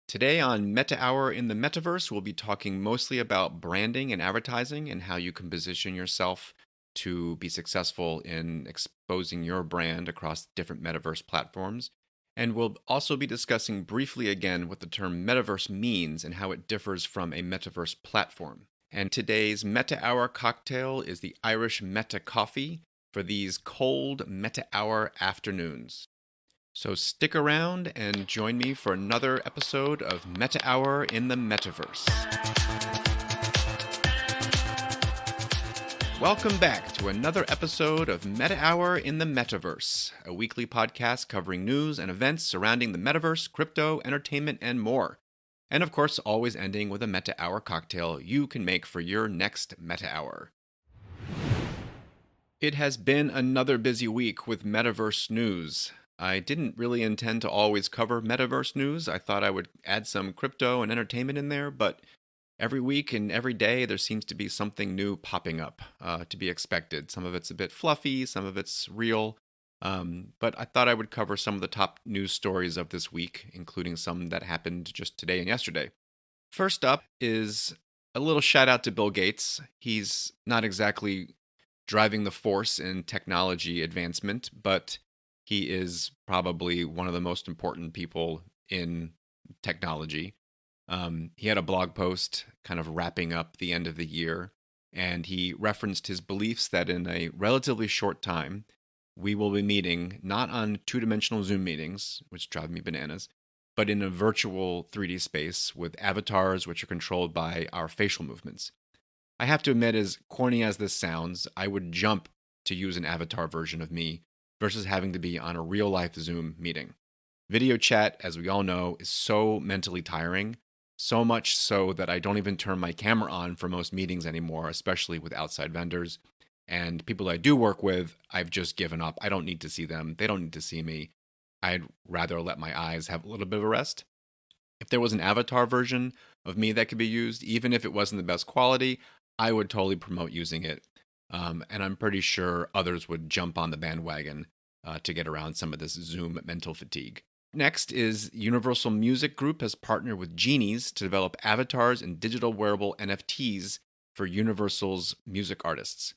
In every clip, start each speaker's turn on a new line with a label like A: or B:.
A: Today on Meta Hour in the Metaverse, we'll be talking mostly about branding and advertising and how you can position yourself to be successful in exposing your brand across different metaverse platforms. And we'll also be discussing briefly again what the term metaverse means and how it differs from a metaverse platform. And today's Meta Hour cocktail is the Irish Meta Coffee for these cold Meta Hour afternoons. So stick around and join me for another episode of Meta Hour in the Metaverse. Welcome back to another episode of Meta Hour in the Metaverse, a weekly podcast covering news and events surrounding the metaverse, crypto, entertainment, and more. And of course, always ending with a Meta Hour cocktail you can make for your next Meta Hour. It has been another busy week with Metaverse news. I didn't really intend to always cover metaverse news. I thought I would add some crypto and entertainment in there, but every week and every day there seems to be something new popping up to be expected. Some of it's a bit fluffy, some of it's real. But I thought I would cover some of the top news stories of this week, including some that happened just today and yesterday. First up is a little shout out to Bill Gates. He's not exactly driving the force in technology advancement, but he is probably one of the most important people in technology. He had a blog post kind of wrapping up the end of the year, and he referenced his beliefs that in a relatively short time, we will be meeting not on two-dimensional Zoom meetings, which drive me bananas, but in a virtual 3D space with avatars which are controlled by our facial movements. I have to admit, as corny as this sounds, I would jump to use an avatar version of me versus having to be on a real life Zoom meeting. Video chat, as we all know, is so mentally tiring, so much so that I don't even turn my camera on for most meetings anymore, especially with outside vendors. And people I do work with, I've just given up. I don't need to see them. They don't need to see me. I'd rather let my eyes have a little bit of a rest. If there was an avatar version of me that could be used, even if it wasn't the best quality, I would totally promote using it. And I'm pretty sure others would jump on the bandwagon to get around some of this Zoom mental fatigue. Next is Universal Music Group has partnered with Genies to develop avatars and digital wearable NFTs for Universal's music artists.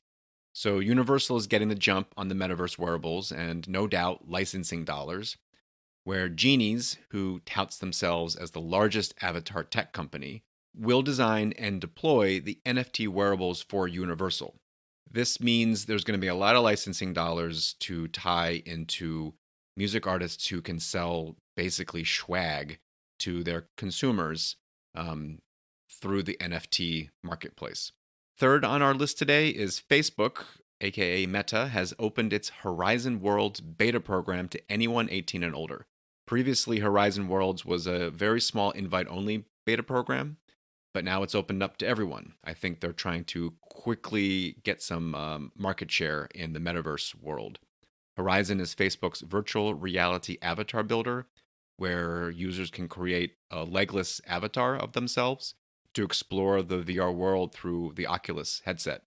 A: So Universal is getting the jump on the metaverse wearables and no doubt licensing dollars, where Genies, who touts themselves as the largest avatar tech company, will design and deploy the NFT wearables for Universal. This means there's going to be a lot of licensing dollars to tie into music artists who can sell basically swag to their consumers through the NFT marketplace. Third on our list today is Facebook, aka Meta, has opened its Horizon Worlds beta program to anyone 18 and older. Previously, Horizon Worlds was a very small invite-only beta program, but now it's opened up to everyone. I think they're trying to quickly get some market share in the metaverse world. Horizon is Facebook's virtual reality avatar builder, where users can create a legless avatar of themselves to explore the VR world through the Oculus headset.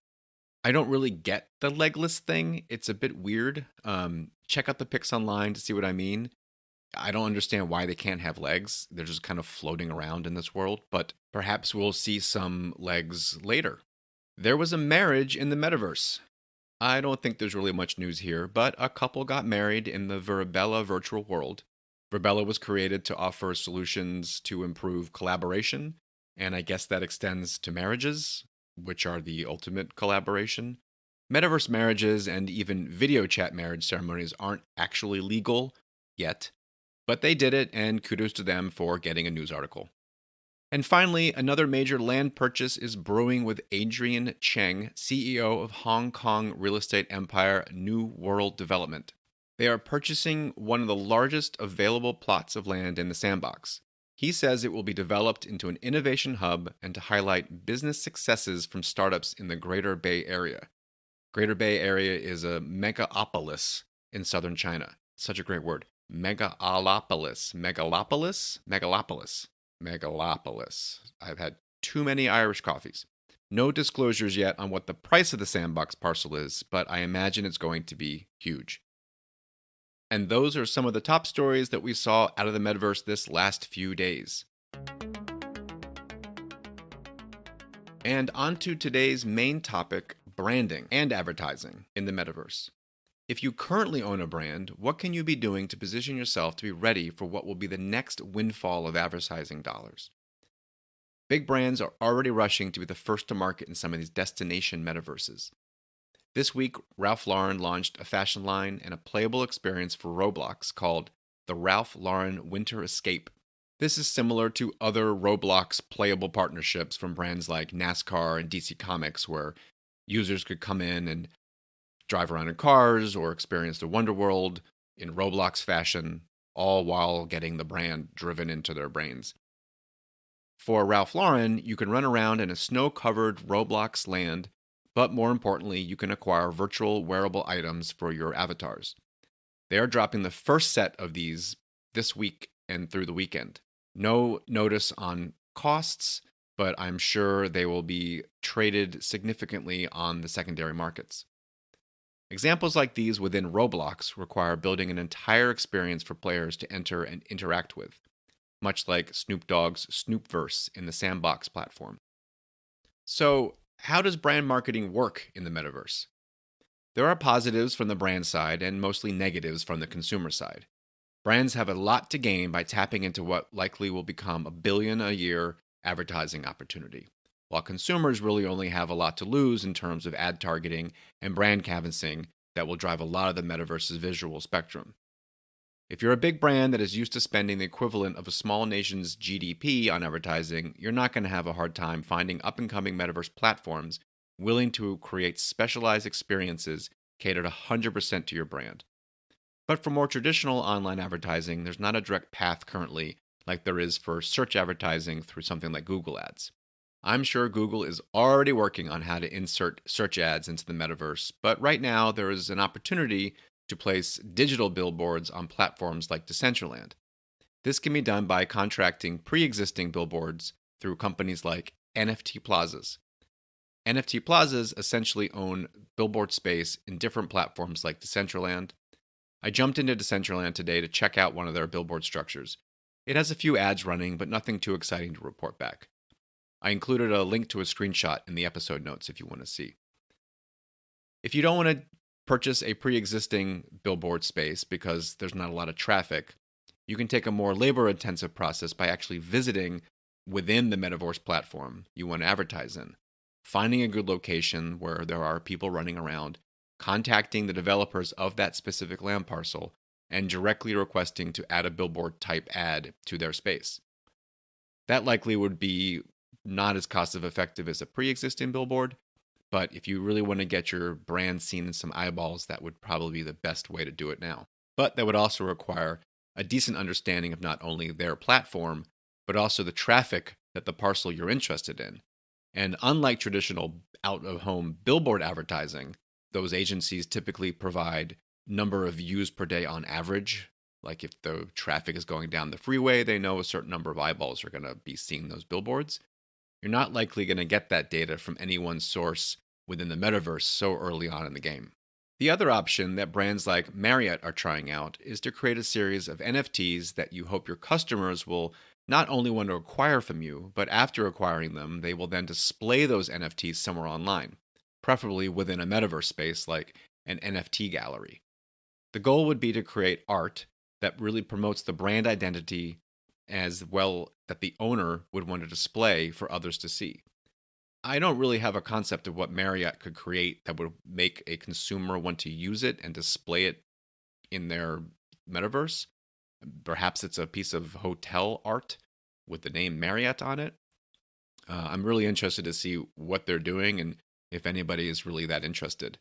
A: I don't really get the legless thing. It's a bit weird. Check out the pics online to see what I mean. I don't understand why they can't have legs. They're just kind of floating around in this world, but perhaps we'll see some legs later. There was a marriage in the metaverse. I don't think there's really much news here, but a couple got married in the Verbella virtual world. Verbella was created to offer solutions to improve collaboration, and I guess that extends to marriages, which are the ultimate collaboration. Metaverse marriages and even video chat marriage ceremonies aren't actually legal yet, but they did it, and kudos to them for getting a news article. And finally, another major land purchase is brewing with Adrian Cheng, CEO of Hong Kong real estate empire New World Development. They are purchasing one of the largest available plots of land in the sandbox. He says it will be developed into an innovation hub and to highlight business successes from startups in the Greater Bay Area. Greater Bay Area is a megapolis in southern China. Such a great word. Megalopolis. Megalopolis. I've had too many Irish coffees. No disclosures yet on what the price of the sandbox parcel is, but I imagine it's going to be huge. And those are some of the top stories that we saw out of the metaverse this last few days. And on to today's main topic, branding and advertising in the metaverse. If you currently own a brand, what can you be doing to position yourself to be ready for what will be the next windfall of advertising dollars? Big brands are already rushing to be the first to market in some of these destination metaverses. This week, Ralph Lauren launched a fashion line and a playable experience for Roblox called the Ralph Lauren Winter Escape. This is similar to other Roblox playable partnerships from brands like NASCAR and DC Comics, where users could come in and drive around in cars or experience the Wonder World in Roblox fashion, all while getting the brand driven into their brains. For Ralph Lauren, you can run around in a snow covered Roblox land, but more importantly, you can acquire virtual wearable items for your avatars. They are dropping the first set of these this week and through the weekend. No notice on costs, but I'm sure they will be traded significantly on the secondary markets. Examples like these within Roblox require building an entire experience for players to enter and interact with, much like Snoop Dogg's Snoopverse in the Sandbox platform. So, how does brand marketing work in the metaverse? There are positives from the brand side and mostly negatives from the consumer side. Brands have a lot to gain by tapping into what likely will become a billion a year advertising opportunity, while consumers really only have a lot to lose in terms of ad targeting and brand canvassing that will drive a lot of the metaverse's visual spectrum. If you're a big brand that is used to spending the equivalent of a small nation's GDP on advertising, you're not going to have a hard time finding up and coming metaverse platforms willing to create specialized experiences catered 100% to your brand. But for more traditional online advertising, there's not a direct path currently like there is for search advertising through something like Google Ads. I'm sure Google is already working on how to insert search ads into the metaverse, but right now there is an opportunity to place digital billboards on platforms like Decentraland. This can be done by contracting pre existing billboards through companies like NFT Plazas. NFT Plazas essentially own billboard space in different platforms like Decentraland. I jumped into Decentraland today to check out one of their billboard structures. It has a few ads running, but nothing too exciting to report back. I included a link to a screenshot in the episode notes if you want to see. If you don't want to purchase a pre existing billboard space because there's not a lot of traffic, you can take a more labor intensive process by actually visiting within the Metaverse platform you want to advertise in, finding a good location where there are people running around, contacting the developers of that specific land parcel, and directly requesting to add a billboard type ad to their space. That likely would be not as cost effective as a pre existing billboard, but if you really want to get your brand seen in some eyeballs, that would probably be the best way to do it now. But that would also require a decent understanding of not only their platform, but also the traffic that the parcel you're interested in. And unlike traditional out of home billboard advertising, those agencies typically provide number of views per day on average. Like if the traffic is going down the freeway, they know a certain number of eyeballs are going to be seeing those billboards. You're not likely going to get that data from any one source within the metaverse so early on in the game. The other option that brands like Marriott are trying out is to create a series of NFTs that you hope your customers will not only want to acquire from you, but after acquiring them, they will then display those NFTs somewhere online, preferably within a metaverse space like an NFT gallery. The goal would be to create art that really promotes the brand identity as well that the owner would want to display for others to see. I don't really have a concept of what Marriott could create that would make a consumer want to use it and display it in their metaverse. Perhaps it's a piece of hotel art with the name Marriott on it. I'm really interested to see what they're doing and if anybody is really that interested.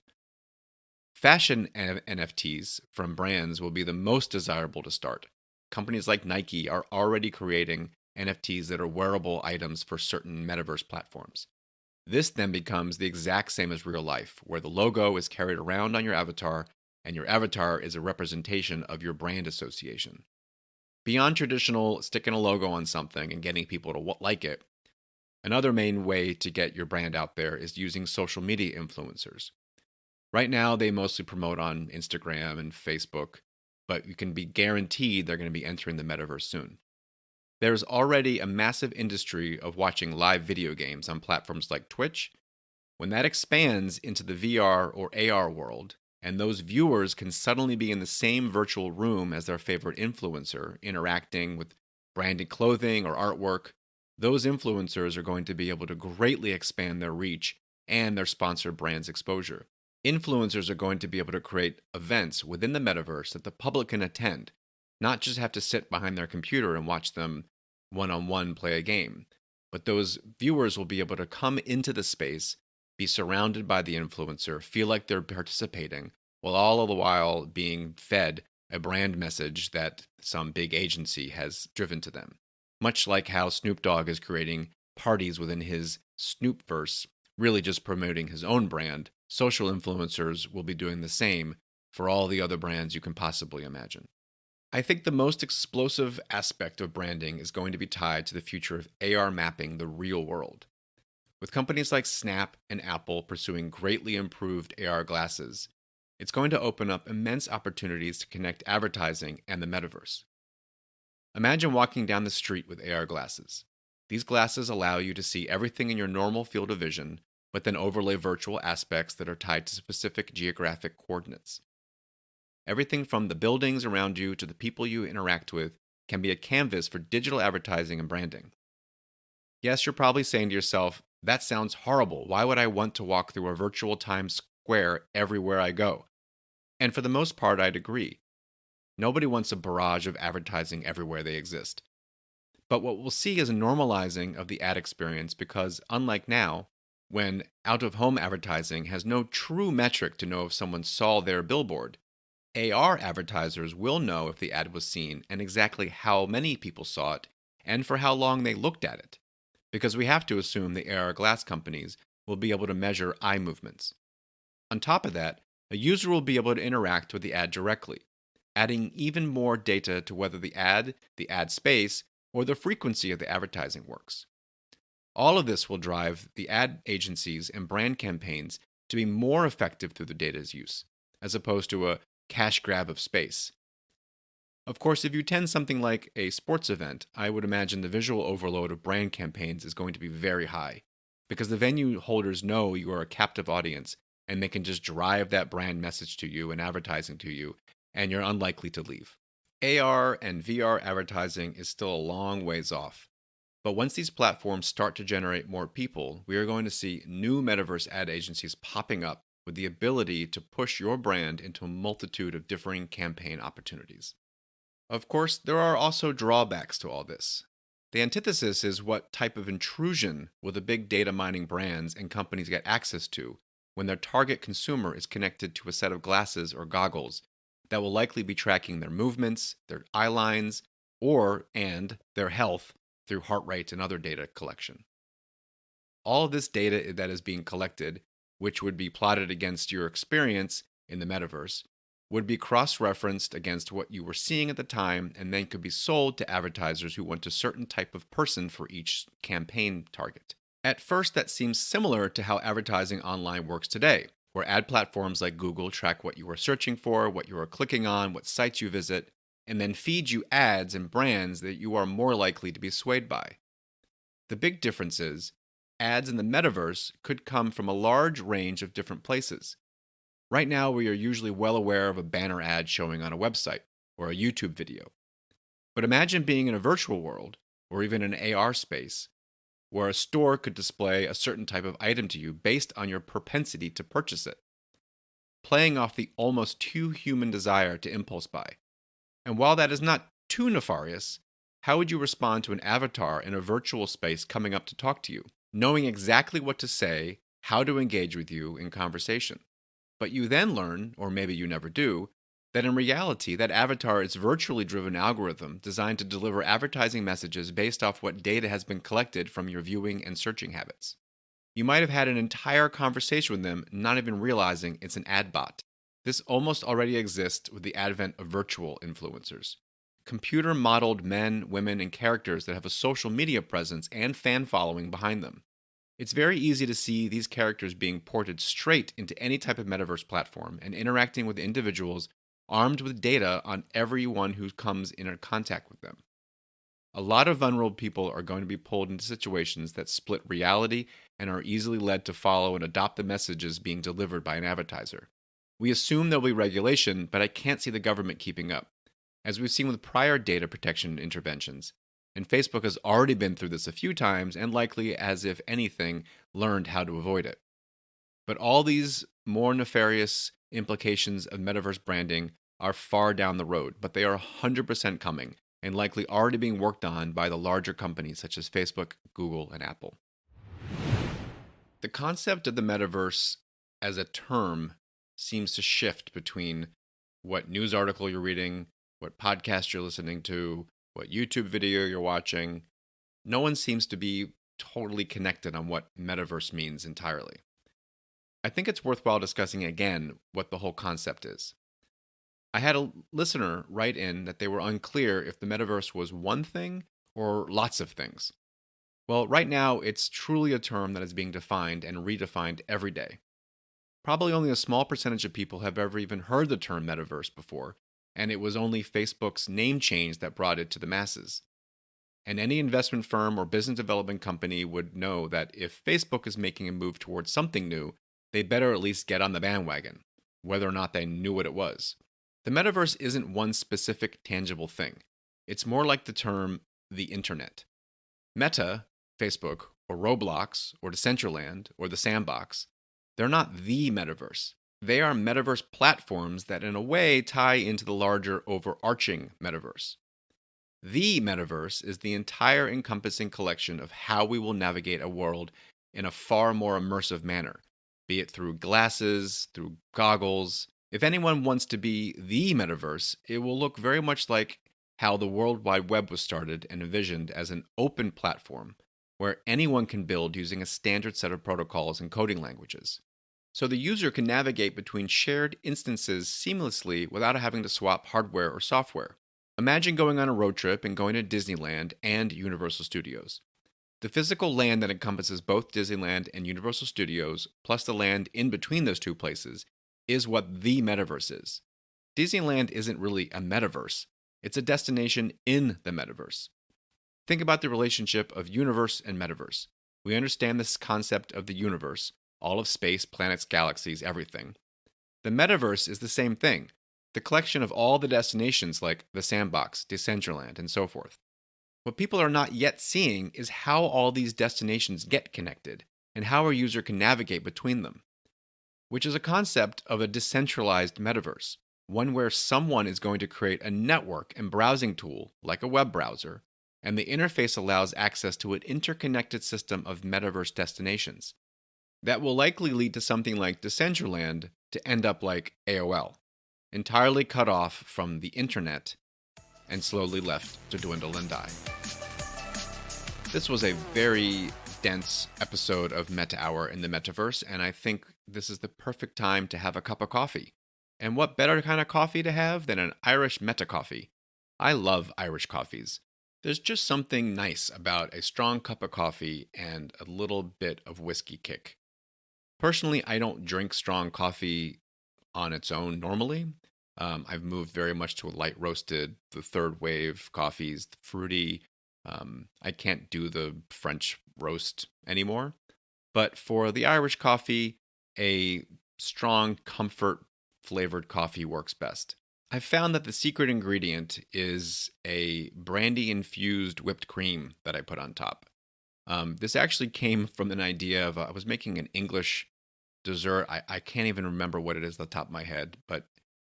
A: Fashion NFTs from brands will be the most desirable to start. Companies like Nike are already creating NFTs that are wearable items for certain metaverse platforms. This then becomes the exact same as real life, where the logo is carried around on your avatar, and your avatar is a representation of your brand association. Beyond traditional sticking a logo on something and getting people to like it, another main way to get your brand out there is using social media influencers. Right now, they mostly promote on Instagram and Facebook, but you can be guaranteed they're going to be entering the metaverse soon. There's already a massive industry of watching live video games on platforms like Twitch. When that expands into the VR or AR world, and those viewers can suddenly be in the same virtual room as their favorite influencer, interacting with branded clothing or artwork, those influencers are going to be able to greatly expand their reach and their sponsored brand's exposure. Influencers are going to be able to create events within the metaverse that the public can attend, not just have to sit behind their computer and watch them one on one play a game. But those viewers will be able to come into the space, be surrounded by the influencer, feel like they're participating, while all of the while being fed a brand message that some big agency has driven to them. Much like how Snoop Dogg is creating parties within his Snoopverse, really just promoting his own brand, social influencers will be doing the same for all the other brands you can possibly imagine. I think the most explosive aspect of branding is going to be tied to the future of AR mapping the real world. With companies like Snap and Apple pursuing greatly improved AR glasses, it's going to open up immense opportunities to connect advertising and the metaverse. Imagine walking down the street with AR glasses. These glasses allow you to see everything in your normal field of vision, but then overlay virtual aspects that are tied to specific geographic coordinates. Everything from the buildings around you to the people you interact with can be a canvas for digital advertising and branding. Yes, you're probably saying to yourself, that sounds horrible. Why would I want to walk through a virtual Times Square everywhere I go? And for the most part, I'd agree. Nobody wants a barrage of advertising everywhere they exist. But what we'll see is a normalizing of the ad experience because, unlike now, when out of home advertising has no true metric to know if someone saw their billboard, AR advertisers will know if the ad was seen and exactly how many people saw it and for how long they looked at it, because we have to assume the AR glass companies will be able to measure eye movements. On top of that, a user will be able to interact with the ad directly, adding even more data to whether the ad space, or the frequency of the advertising works. All of this will drive the ad agencies and brand campaigns to be more effective through the data's use, as opposed to a cash grab of space. Of course, if you attend something like a sports event, I would imagine the visual overload of brand campaigns is going to be very high, because the venue holders know you are a captive audience and they can just drive that brand message to you and advertising to you, and you're unlikely to leave. AR and VR advertising is still a long ways off. But once these platforms start to generate more people, we are going to see new metaverse ad agencies popping up with the ability to push your brand into a multitude of differing campaign opportunities. Of course, there are also drawbacks to all this. The antithesis is what type of intrusion will the big data mining brands and companies get access to when their target consumer is connected to a set of glasses or goggles that will likely be tracking their movements, their eye lines, and their health through heart rate and other data collection. All of this data that is being collected, which would be plotted against your experience in the metaverse, would be cross-referenced against what you were seeing at the time and then could be sold to advertisers who want a certain type of person for each campaign target. At first, that seems similar to how advertising online works today, where ad platforms like Google track what you are searching for, what you are clicking on, what sites you visit, and then feed you ads and brands that you are more likely to be swayed by. The big difference is, ads in the metaverse could come from a large range of different places. Right now, we are usually well aware of a banner ad showing on a website or a YouTube video. But imagine being in a virtual world, or even an AR space, where a store could display a certain type of item to you based on your propensity to purchase it, playing off the almost too human desire to impulse buy. And while that is not too nefarious, how would you respond to an avatar in a virtual space coming up to talk to you, knowing exactly what to say, how to engage with you in conversation? But you then learn, or maybe you never do, that in reality, that avatar is a virtually driven algorithm designed to deliver advertising messages based off what data has been collected from your viewing and searching habits. You might have had an entire conversation with them, not even realizing it's an ad bot. This almost already exists with the advent of virtual influencers. Computer modeled men, women, and characters that have a social media presence and fan following behind them. It's very easy to see these characters being ported straight into any type of metaverse platform and interacting with individuals armed with data on everyone who comes in contact with them. A lot of vulnerable people are going to be pulled into situations that split reality and are easily led to follow and adopt the messages being delivered by an advertiser. We assume there'll be regulation, but I can't see the government keeping up, as we've seen with prior data protection interventions. And Facebook has already been through this a few times and likely, as if anything, learned how to avoid it. But all these more nefarious implications of metaverse branding are far down the road, but they are 100% coming and likely already being worked on by the larger companies such as Facebook, Google, and Apple. The concept of the metaverse as a term seems to shift between what news article you're reading, what podcast you're listening to, what YouTube video you're watching. No one seems to be totally connected on what metaverse means entirely. I think it's worthwhile discussing again what the whole concept is. I had a listener write in that they were unclear if the metaverse was one thing or lots of things. Well, right now, it's truly a term that is being defined and redefined every day. Probably only a small percentage of people have ever even heard the term metaverse before, and it was only Facebook's name change that brought it to the masses. And any investment firm or business development company would know that if Facebook is making a move towards something new, they better at least get on the bandwagon, whether or not they knew what it was. The metaverse isn't one specific tangible thing. It's more like the term the internet. Meta, Facebook, or Roblox, or Decentraland, or the Sandbox, they're not the metaverse. They are metaverse platforms that in a way tie into the larger overarching metaverse. The metaverse is the entire encompassing collection of how we will navigate a world in a far more immersive manner, be it through glasses, through goggles. If anyone wants to be the metaverse, it will look very much like how the World Wide Web was started and envisioned as an open platform where anyone can build using a standard set of protocols and coding languages. So the user can navigate between shared instances seamlessly without having to swap hardware or software. Imagine going on a road trip and going to Disneyland and Universal Studios. The physical land that encompasses both Disneyland and Universal Studios, plus the land in between those two places, is what the metaverse is. Disneyland isn't really a metaverse, it's a destination in the metaverse. Think about the relationship of universe and metaverse. We understand this concept of the universe, all of space, planets, galaxies, everything. The metaverse is the same thing, the collection of all the destinations like the Sandbox, Decentraland, and so forth. What people are not yet seeing is how all these destinations get connected and how a user can navigate between them, which is a concept of a decentralized metaverse, one where someone is going to create a network and browsing tool like a web browser, and the interface allows access to an interconnected system of metaverse destinations. That will likely lead to something like Decentraland to end up like AOL, entirely cut off from the internet and slowly left to dwindle and die. This was a very dense episode of Meta Hour in the Metaverse, and I think this is the perfect time to have a cup of coffee. And what better kind of coffee to have than an Irish Meta coffee? I love Irish coffees. There's just something nice about a strong cup of coffee and a little bit of whiskey kick. Personally, I don't drink strong coffee on its own normally. I've moved very much to a light roasted, the third wave coffees, fruity. I can't do the French roast anymore. But for the Irish coffee, a strong comfort flavored coffee works best. I've found that the secret ingredient is a brandy infused whipped cream that I put on top. This actually came from an idea of I was making an English dessert. I can't even remember what it is off the top of my head, but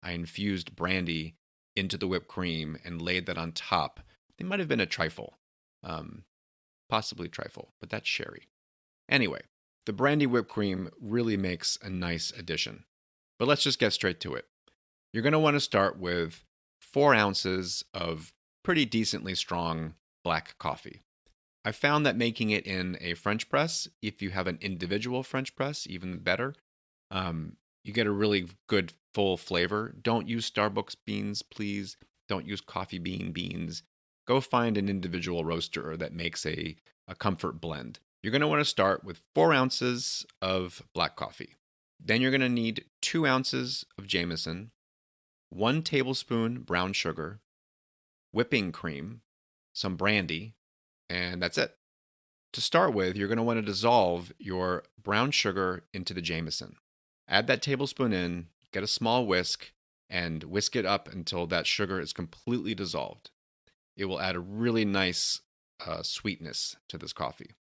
A: I infused brandy into the whipped cream and laid that on top. It might have been a trifle, possibly trifle, but that's sherry. Anyway, the brandy whipped cream really makes a nice addition. But let's just get straight to it. You're going to want to start with 4 ounces of pretty decently strong black coffee. I found that making it in a French press, if you have an individual French press, even better, you get a really good full flavor. Don't use Starbucks beans, please. Don't use coffee beans. Go find an individual roaster that makes a comfort blend. You're going to want to start with 4 ounces of black coffee. Then you're going to need 2 ounces of Jameson, 1 tablespoon brown sugar, whipping cream, some brandy, and that's it. To start with, you're going to want to dissolve your brown sugar into the Jameson. Add that tablespoon in, get a small whisk, and whisk it up until that sugar is completely dissolved. It will add a really nice sweetness to this coffee.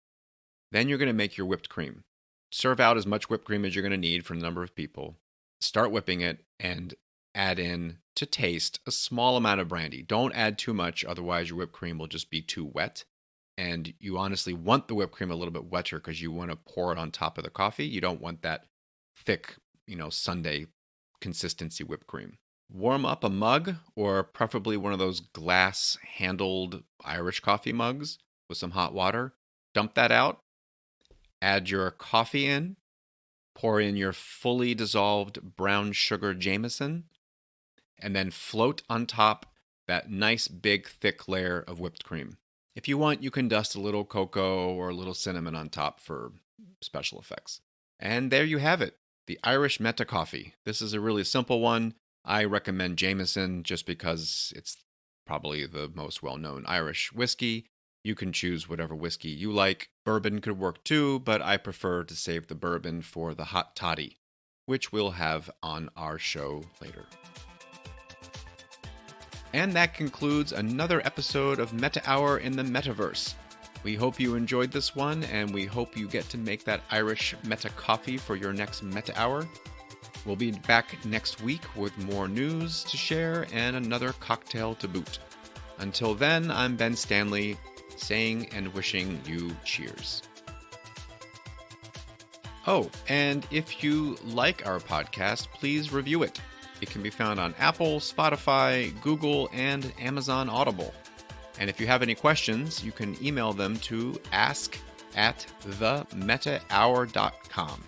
A: Then you're going to make your whipped cream. Serve out as much whipped cream as you're going to need for the number of people. Start whipping it and add in, to taste, a small amount of brandy. Don't add too much, otherwise your whipped cream will just be too wet. And you honestly want the whipped cream a little bit wetter because you want to pour it on top of the coffee. You don't want that thick, sundae consistency whipped cream. Warm up a mug, or preferably one of those glass-handled Irish coffee mugs with some hot water. Dump that out. Add your coffee in. Pour in your fully dissolved brown sugar Jameson. And then float on top that nice big thick layer of whipped cream. If you want, you can dust a little cocoa or a little cinnamon on top for special effects. And there you have it, the Irish Meta coffee. This is a really simple one. I recommend Jameson just because it's probably the most well-known Irish whiskey. You can choose whatever whiskey you like. Bourbon could work too, but I prefer to save the bourbon for the hot toddy, which we'll have on our show later. And that concludes another episode of Meta Hour in the Metaverse. We hope you enjoyed this one, and we hope you get to make that Irish Meta coffee for your next Meta Hour. We'll be back next week with more news to share and another cocktail to boot. Until then, I'm Ben Stanley, saying and wishing you cheers. Oh, and if you like our podcast, please review it. It can be found on Apple, Spotify, Google, and Amazon Audible. And if you have any questions, you can email them to ask@themetahour.com.